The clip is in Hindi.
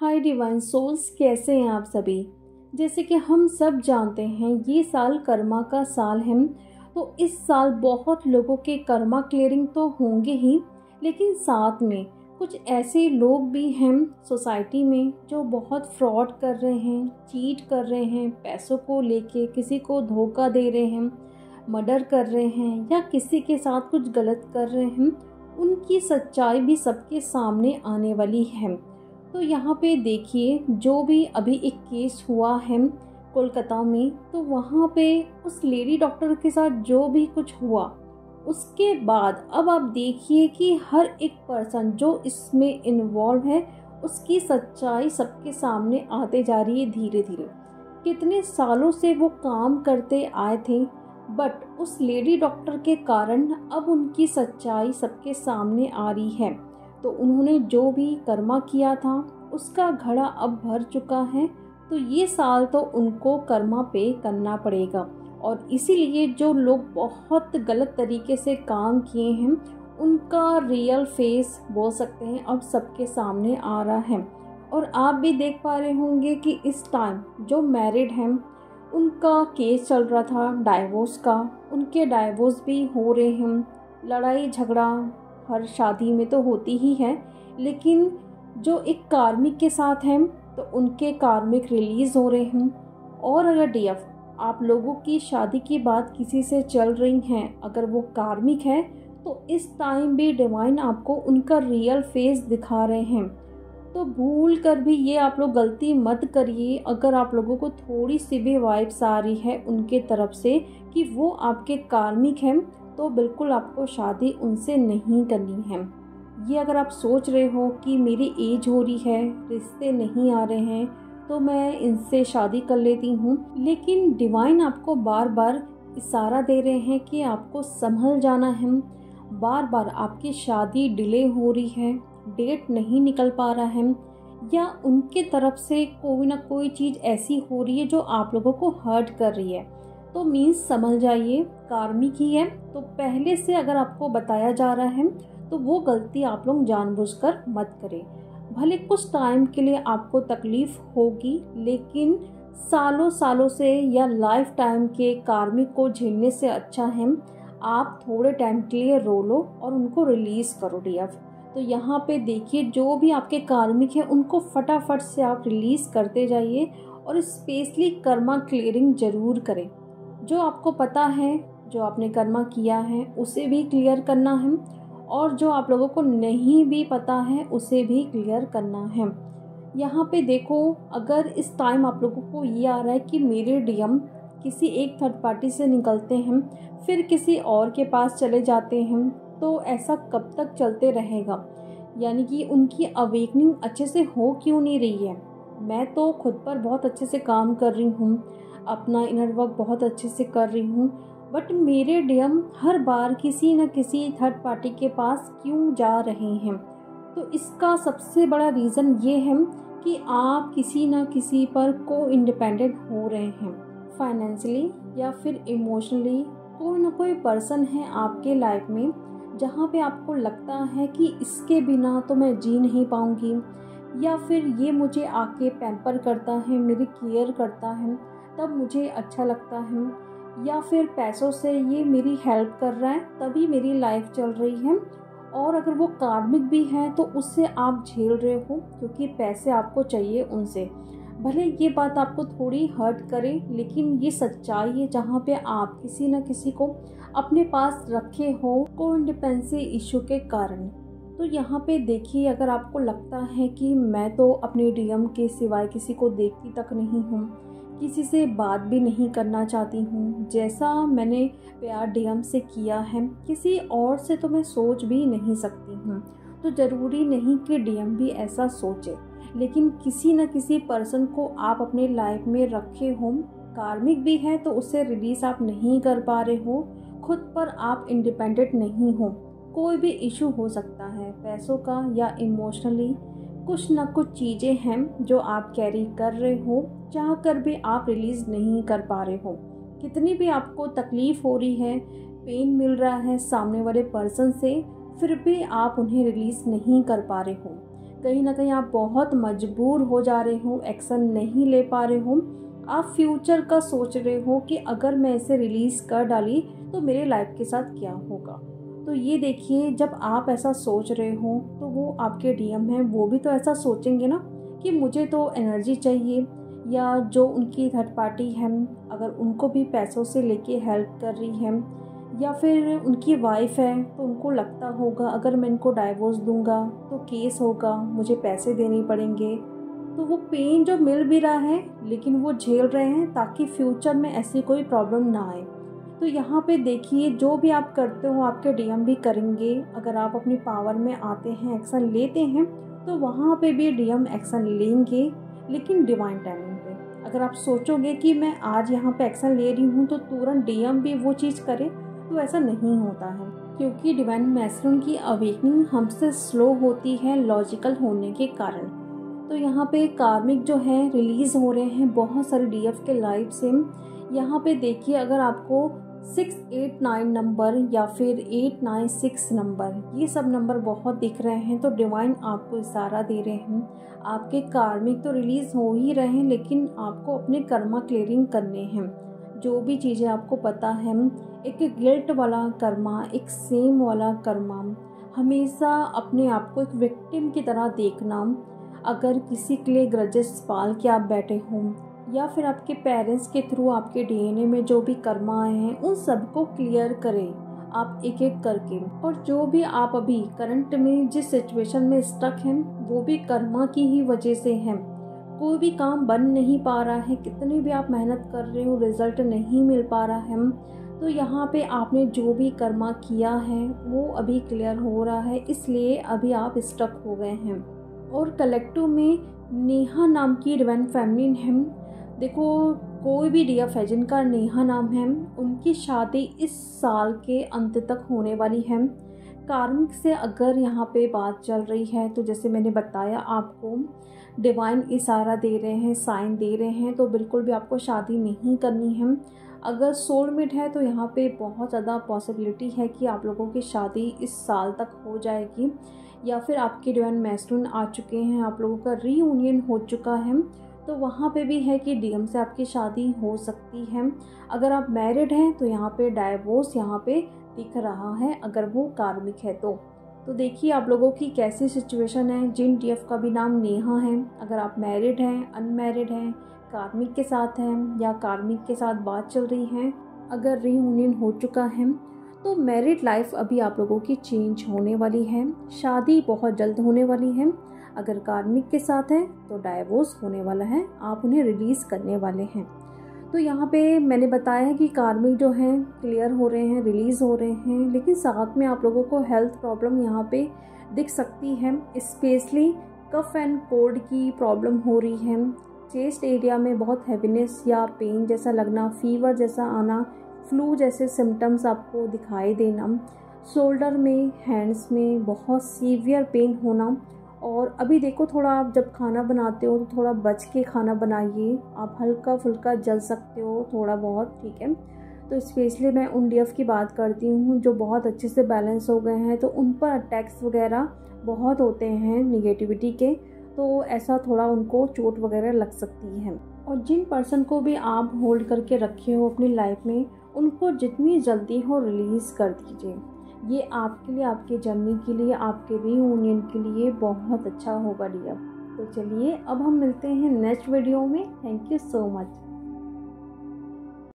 हाय डिवाइन सोल्स, कैसे हैं आप सभी। जैसे कि हम सब जानते हैं ये साल कर्मा का साल है, तो इस साल बहुत लोगों के कर्मा क्लियरिंग तो होंगे ही, लेकिन साथ में कुछ ऐसे लोग भी हैं सोसाइटी में जो बहुत फ्रॉड कर रहे हैं, चीट कर रहे हैं, पैसों को लेके किसी को धोखा दे रहे हैं, मर्डर कर रहे हैं या किसी के साथ कुछ गलत कर रहे हैं। उनकी सच्चाई भी सबके सामने आने वाली है। तो यहाँ पे देखिए, जो भी अभी एक केस हुआ है कोलकाता में, तो वहाँ पे उस लेडी डॉक्टर के साथ जो भी कुछ हुआ, उसके बाद अब आप देखिए कि हर एक पर्सन जो इसमें इन्वॉल्व है उसकी सच्चाई सबके सामने आते जा रही है धीरे धीरे। कितने सालों से वो काम करते आए थे, बट उस लेडी डॉक्टर के कारण अब उनकी सच्चाई सबके सामने आ रही है। तो उन्होंने जो भी कर्मा किया था उसका घड़ा अब भर चुका है, तो ये साल तो उनको कर्मा पे करना पड़ेगा। और इसीलिए जो लोग बहुत गलत तरीके से काम किए हैं उनका रियल फेस बोल सकते हैं अब सबके सामने आ रहा है। और आप भी देख पा रहे होंगे कि इस टाइम जो मैरिड हैं उनका केस चल रहा था डाइवोर्स का, उनके डाइवोर्स भी हो रहे हैं। लड़ाई झगड़ा हर शादी में तो होती ही है, लेकिन जो एक कार्मिक के साथ हैं तो उनके कार्मिक रिलीज़ हो रहे हैं। और अगर डीएफ आप लोगों की शादी की बात किसी से चल रही हैं, अगर वो कार्मिक है, तो इस टाइम भी डिवाइन आपको उनका रियल फेस दिखा रहे हैं। तो भूल कर भी ये आप लोग गलती मत करिए। अगर आप लोगों को थोड़ी सी भी वाइब्स आ रही है उनके तरफ से कि वो आपके कार्मिक हैं, तो बिल्कुल आपको शादी उनसे नहीं करनी है। ये अगर आप सोच रहे हो कि मेरी एज हो रही है, रिश्ते नहीं आ रहे हैं, तो मैं इनसे शादी कर लेती हूँ, लेकिन डिवाइन आपको बार बार इशारा दे रहे हैं कि आपको संभल जाना है। बार बार आपकी शादी डिले हो रही है, डेट नहीं निकल पा रहा है, या उनके तरफ से कोई ना कोई चीज़ ऐसी हो रही है जो आप लोगों को हर्ट कर रही है। तो मीन्स समझ जाइए कार्मिक ही है। तो पहले से अगर आपको बताया जा रहा है तो वो गलती आप लोग जानबूझकर मत करें। भले कुछ टाइम के लिए आपको तकलीफ होगी, लेकिन सालों सालों से या लाइफ टाइम के कार्मिक को झेलने से अच्छा है आप थोड़े टाइम के लिए रो लो और उनको रिलीज़ करो डीएफ। तो यहाँ पे देखिए, जो भी आपके कार्मिक है उनको फटाफट से आप रिलीज़ करते जाइए और स्पेशली कर्मा क्लियरिंग ज़रूर करें। जो आपको पता है, जो आपने कर्मा किया है उसे भी क्लियर करना है, और जो आप लोगों को नहीं भी पता है उसे भी क्लियर करना है। यहाँ पे देखो, अगर इस टाइम आप लोगों को ये आ रहा है कि मेरे डीएम किसी एक थर्ड पार्टी से निकलते हैं फिर किसी और के पास चले जाते हैं, तो ऐसा कब तक चलते रहेगा? यानी कि उनकी अवेकनिंग अच्छे से हो क्यों नहीं रही है? मैं तो खुद पर बहुत अच्छे से काम कर रही हूँ, अपना इनर वर्क बहुत अच्छे से कर रही हूँ, बट मेरे डीएम हर बार किसी न किसी थर्ड पार्टी के पास क्यों जा रहे हैं? तो इसका सबसे बड़ा रीज़न ये है कि आप किसी न किसी पर को इंडिपेंडेंट हो रहे हैं, फाइनेंशियली या फिर इमोशनली। कोई ना कोई पर्सन है आपके लाइफ में जहाँ पे आपको लगता है कि इसके बिना तो मैं जी नहीं पाऊँगी, या फिर ये मुझे आके पैम्पर करता है, मेरी केयर करता है, तब मुझे अच्छा लगता है, या फिर पैसों से ये मेरी हेल्प कर रहा है तभी मेरी लाइफ चल रही है। और अगर वो कार्मिक भी है तो उससे आप झेल रहे हो क्योंकि पैसे आपको चाहिए उनसे। भले ये बात आपको थोड़ी हर्ट करे, लेकिन ये सच्चाई है जहाँ पे आप किसी न किसी को अपने पास रखे हो को इंडिपेंडेंसी इशू के कारण। तो यहाँ पे देखिए, अगर आपको लगता है कि मैं तो अपने डीएम के सिवाय किसी को देखती तक नहीं हूँ, किसी से बात भी नहीं करना चाहती हूँ, जैसा मैंने प्यार डीएम से किया है किसी और से तो मैं सोच भी नहीं सकती हूँ, तो ज़रूरी नहीं कि डीएम भी ऐसा सोचे, लेकिन किसी न किसी पर्सन को आप अपने लाइफ में रखे हो, कार्मिक भी है तो उससे रिलीज़ आप नहीं कर पा रहे हो, खुद पर आप इंडिपेंडेंट नहीं हो, कोई भी इशू हो सकता है पैसों का या इमोशनली, कुछ ना कुछ चीज़ें हैं जो आप कैरी कर रहे हो, चाह कर भी आप रिलीज़ नहीं कर पा रहे हो। कितनी भी आपको तकलीफ़ हो रही है, पेन मिल रहा है सामने वाले पर्सन से, फिर भी आप उन्हें रिलीज़ नहीं कर पा रहे हो। कहीं ना कहीं आप बहुत मजबूर हो जा रहे हो, एक्शन नहीं ले पा रहे हो। आप फ्यूचर का सोच रहे हो कि अगर मैं इसे रिलीज़ कर डाली तो मेरे लाइफ के साथ क्या होगा। तो ये देखिए, जब आप ऐसा सोच रहे हो तो वो आपके डीएम हैं, वो भी तो ऐसा सोचेंगे ना कि मुझे तो एनर्जी चाहिए। या जो उनकी थर्ड पार्टी है, अगर उनको भी पैसों से लेके हेल्प कर रही है, या फिर उनकी वाइफ है, तो उनको लगता होगा अगर मैं इनको डाइवोर्स दूंगा तो केस होगा, मुझे पैसे देने पड़ेंगे। तो वो पेन जो मिल भी रहा है लेकिन वो झेल रहे हैं ताकि फ्यूचर में ऐसी कोई प्रॉब्लम ना आए। तो यहाँ पे देखिए, जो भी आप करते हो आपके डीएम भी करेंगे। अगर आप अपनी पावर में आते हैं, एक्शन लेते हैं, तो वहाँ पे भी डीएम एक्शन लेंगे, लेकिन डिवाइन टाइमिंग पे। अगर आप सोचोगे कि मैं आज यहाँ पे एक्शन ले रही हूँ तो तुरंत डीएम भी वो चीज़ करे, तो ऐसा नहीं होता है, क्योंकि डिवाइन मैस्कुलिन की अवेकनिंग हमसे स्लो होती है लॉजिकल होने के कारण। तो यहाँ पे कार्मिक जो है रिलीज़ हो रहे हैं बहुत सारे डीएफ के लाइफ से। यहाँ पे देखिए, अगर आपको 689 नंबर या फिर 896 नंबर, ये सब नंबर बहुत दिख रहे हैं, तो डिवाइन आपको इशारा दे रहे हैं आपके कार्मिक तो रिलीज़ हो ही रहे हैं, लेकिन आपको अपने कर्मा क्लियरिंग करने हैं। जो भी चीज़ें आपको पता है, एक गिल्ट वाला कर्मा, एक सेम वाला कर्मा, हमेशा अपने आप को एक विक्टिम की तरह देखना। अगर किसी के लिए ग्रजेस पाल के आप बैठे हों, या फिर आपके पेरेंट्स के थ्रू आपके डीएनए में जो भी कर्मा आए हैं, उन सबको क्लियर करें आप एक एक करके। और जो भी आप अभी करंट में जिस सिचुएशन में स्टक हैं, वो भी कर्मा की ही वजह से हैं। कोई भी काम बन नहीं पा रहा है, कितनी भी आप मेहनत कर रहे हो, रिजल्ट नहीं मिल पा रहा है, तो यहाँ पे आपने जो भी कर्मा किया है वो अभी क्लियर हो रहा है, इसलिए अभी आप स्टक हो गए हैं। और कलेक्टिव में नेहा नाम की डिवाइन फेमिनिन है। देखो, कोई भी डीएफ है जिनका नेहा नाम है, उनकी शादी इस साल के अंत तक होने वाली है। कार्मिक से अगर यहाँ पे बात चल रही है, तो जैसे मैंने बताया आपको, डिवाइन इशारा दे रहे हैं, साइन दे रहे हैं, तो बिल्कुल भी आपको शादी नहीं करनी है। अगर सोलमेट है तो यहाँ पे बहुत ज़्यादा पॉसिबिलिटी है कि आप लोगों की शादी इस साल तक हो जाएगी, या फिर आपके डिवाइन मैस्कुलिन आ चुके हैं, आप लोगों का रीयूनियन हो चुका है, तो वहाँ पे भी है कि डीएम से आपकी शादी हो सकती है। अगर आप मैरिड हैं तो यहाँ पे डाइवोर्स यहाँ पे दिख रहा है, अगर वो कार्मिक है तो देखिए आप लोगों की कैसी सिचुएशन है। जिन डीएफ का भी नाम नेहा है, अगर आप मैरिड हैं, अनमैरिड हैं, कार्मिक के साथ हैं, या कार्मिक के साथ बात चल रही है, अगर रीयूनियन हो चुका है, तो मैरिड लाइफ अभी आप लोगों की चेंज होने वाली है, शादी बहुत जल्द होने वाली है। अगर कार्मिक के साथ है तो डाइवोर्स होने वाला है, आप उन्हें रिलीज़ करने वाले हैं। तो यहाँ पे मैंने बताया है कि कार्मिक जो हैं क्लियर हो रहे हैं, रिलीज़ हो रहे हैं, लेकिन साथ में आप लोगों को हेल्थ प्रॉब्लम यहाँ पे दिख सकती है। स्पेशली कफ एंड कोल्ड की प्रॉब्लम हो रही है। चेस्ट एरिया में बहुत हैवीनेस या पेन जैसा लगना, फीवर जैसा आना, फ्लू जैसे सिम्टम्स आपको दिखाई देना, शोल्डर में, हैंड्स में बहुत सीवियर पेन होना। और अभी देखो, थोड़ा आप जब खाना बनाते हो तो थोड़ा बच के खाना बनाइए, आप हल्का फुल्का जल सकते हो थोड़ा बहुत, ठीक है। तो स्पेशली मैं उन डीएफ की बात करती हूँ जो बहुत अच्छे से बैलेंस हो गए हैं, तो उन पर अटैक्स वगैरह बहुत होते हैं निगेटिविटी के, तो ऐसा थोड़ा उनको चोट वगैरह लग सकती है। और जिन पर्सन को भी आप होल्ड करके रखे हो अपनी लाइफ में, उनको जितनी जल्दी हो रिलीज़ कर दीजिए। ये आपके लिए, आपके जर्नी के लिए, आपके रीयूनियन के लिए बहुत अच्छा होगा डीएफ। तो चलिए अब हम मिलते हैं नेक्स्ट वीडियो में। Thank you so much.